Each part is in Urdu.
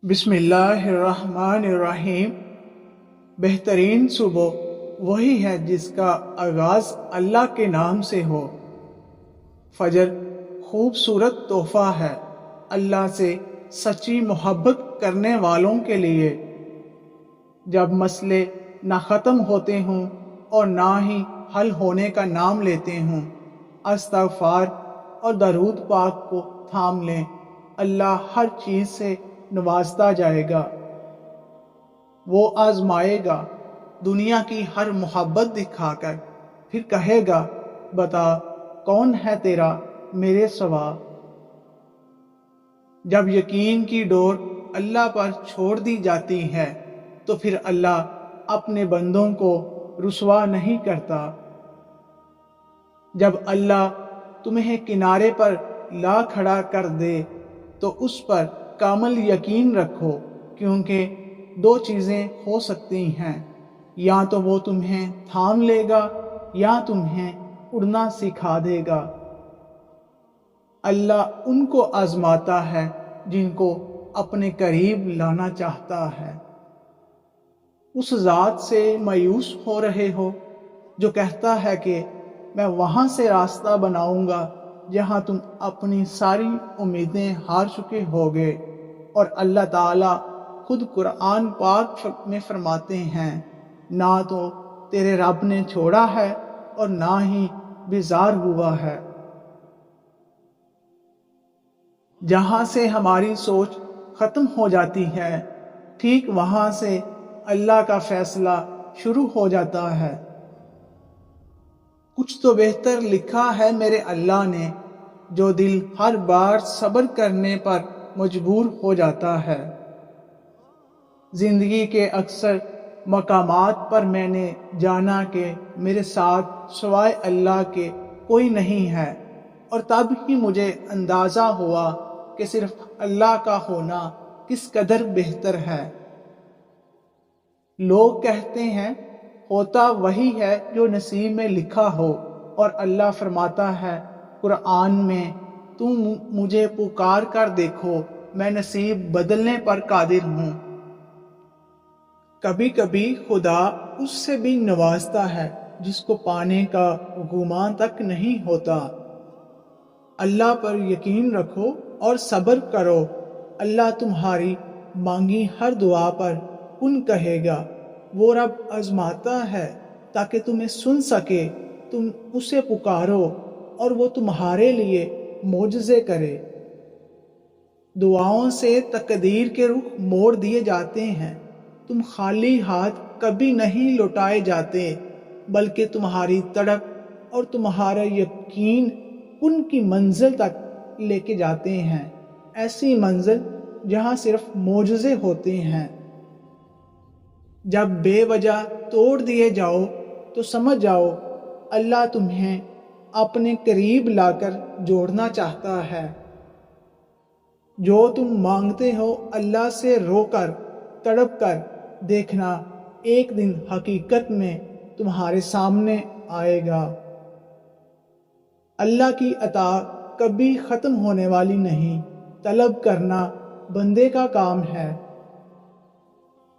بسم اللہ الرحمن الرحیم۔ بہترین صبح وہی ہے جس کا آغاز اللہ کے نام سے ہو۔ فجر خوبصورت تحفہ ہے اللہ سے سچی محبت کرنے والوں کے لیے۔ جب مسئلے نہ ختم ہوتے ہوں اور نہ ہی حل ہونے کا نام لیتے ہوں، استغفار اور درود پاک کو تھام لیں، اللہ ہر چیز سے نوازتا جائے گا۔ وہ آزمائے گا دنیا کی ہر محبت دکھا کر، پھر کہے گا بتا کون ہے تیرا میرے سوا۔ جب یقین کی ڈور اللہ پر چھوڑ دی جاتی ہے تو پھر اللہ اپنے بندوں کو رسوا نہیں کرتا۔ جب اللہ تمہیں کنارے پر لا کھڑا کر دے تو اس پر کامل یقین رکھو، کیونکہ دو چیزیں ہو سکتی ہیں، یا تو وہ تمہیں تھام لے گا یا تمہیں اڑنا سکھا دے گا۔ اللہ ان کو آزماتا ہے جن کو اپنے قریب لانا چاہتا ہے۔ اس ذات سے مایوس ہو رہے ہو جو کہتا ہے کہ میں وہاں سے راستہ بناؤں گا جہاں تم اپنی ساری امیدیں ہار چکے ہوگے، اور اللہ تعالیٰ خود قرآن پاک میں فرماتے ہیں نہ تو تیرے رب نے چھوڑا ہے اور نہ ہی بیزار ہوا ہے۔ جہاں سے ہماری سوچ ختم ہو جاتی ہے، ٹھیک وہاں سے اللہ کا فیصلہ شروع ہو جاتا ہے۔ کچھ تو بہتر لکھا ہے میرے اللہ نے، جو دل ہر بار صبر کرنے پر مجبور ہو جاتا ہے۔ زندگی کے اکثر مقامات پر میں نے جانا کہ میرے ساتھ سوائے اللہ کے کوئی نہیں ہے، اور تب ہی مجھے اندازہ ہوا کہ صرف اللہ کا ہونا کس قدر بہتر ہے۔ لوگ کہتے ہیں ہوتا وہی ہے جو نصیب میں لکھا ہو، اور اللہ فرماتا ہے قرآن میں تم مجھے پکار کر دیکھو، میں نصیب بدلنے پر قادر ہوں۔ کبھی کبھی خدا اس سے بھی نوازتا ہے جس کو پانے کا گمان تک نہیں ہوتا۔ اللہ پر یقین رکھو اور صبر کرو، اللہ تمہاری مانگی ہر دعا پر کن کہے گا۔ وہ رب آزماتا ہے تاکہ تمہیں سن سکے، تم اسے پکارو اور وہ تمہارے لیے معجزے کرے۔ دعاؤں سے تقدیر کے رخ موڑ دیے جاتے ہیں، تم خالی ہاتھ کبھی نہیں لوٹائے جاتے، بلکہ تمہاری تڑپ اور تمہارا یقین ان کی منزل تک لے کے جاتے ہیں، ایسی منزل جہاں صرف معجزے ہوتے ہیں۔ جب بے وجہ توڑ دیے جاؤ تو سمجھ جاؤ اللہ تمہیں اپنے قریب لا کر جوڑنا چاہتا ہے۔ جو تم مانگتے ہو اللہ سے رو کر تڑپ کر، دیکھنا ایک دن حقیقت میں تمہارے سامنے آئے گا۔ اللہ کی عطا کبھی ختم ہونے والی نہیں، طلب کرنا بندے کا کام ہے۔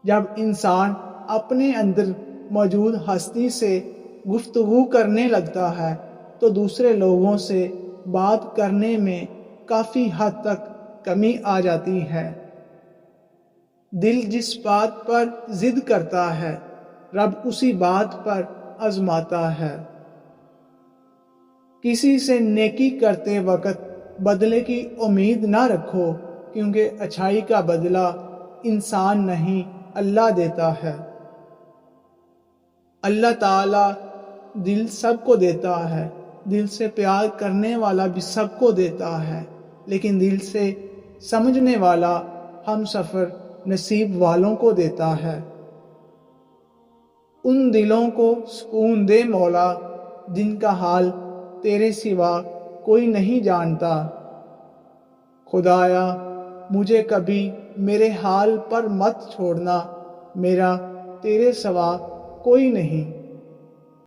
جب انسان اپنے اندر موجود ہستی سے گفتگو کرنے لگتا ہے تو دوسرے لوگوں سے بات کرنے میں کافی حد تک کمی آ جاتی ہے۔ دل جس بات پر ضد کرتا ہے، رب اسی بات پر آزماتا ہے۔ کسی سے نیکی کرتے وقت بدلے کی امید نہ رکھو، کیونکہ اچھائی کا بدلہ انسان نہیں اللہ دیتا ہے۔ اللہ تعالیٰ دل سب کو دیتا ہے، دل سے پیار کرنے والا بھی سب کو دیتا ہے، لیکن دل سے سمجھنے والا ہم سفر نصیب والوں کو دیتا ہے۔ ان دلوں کو سکون دے مولا جن کا حال تیرے سوا کوئی نہیں جانتا۔ خدایا مجھے کبھی میرے حال پر مت چھوڑنا، میرا تیرے سوا کوئی نہیں۔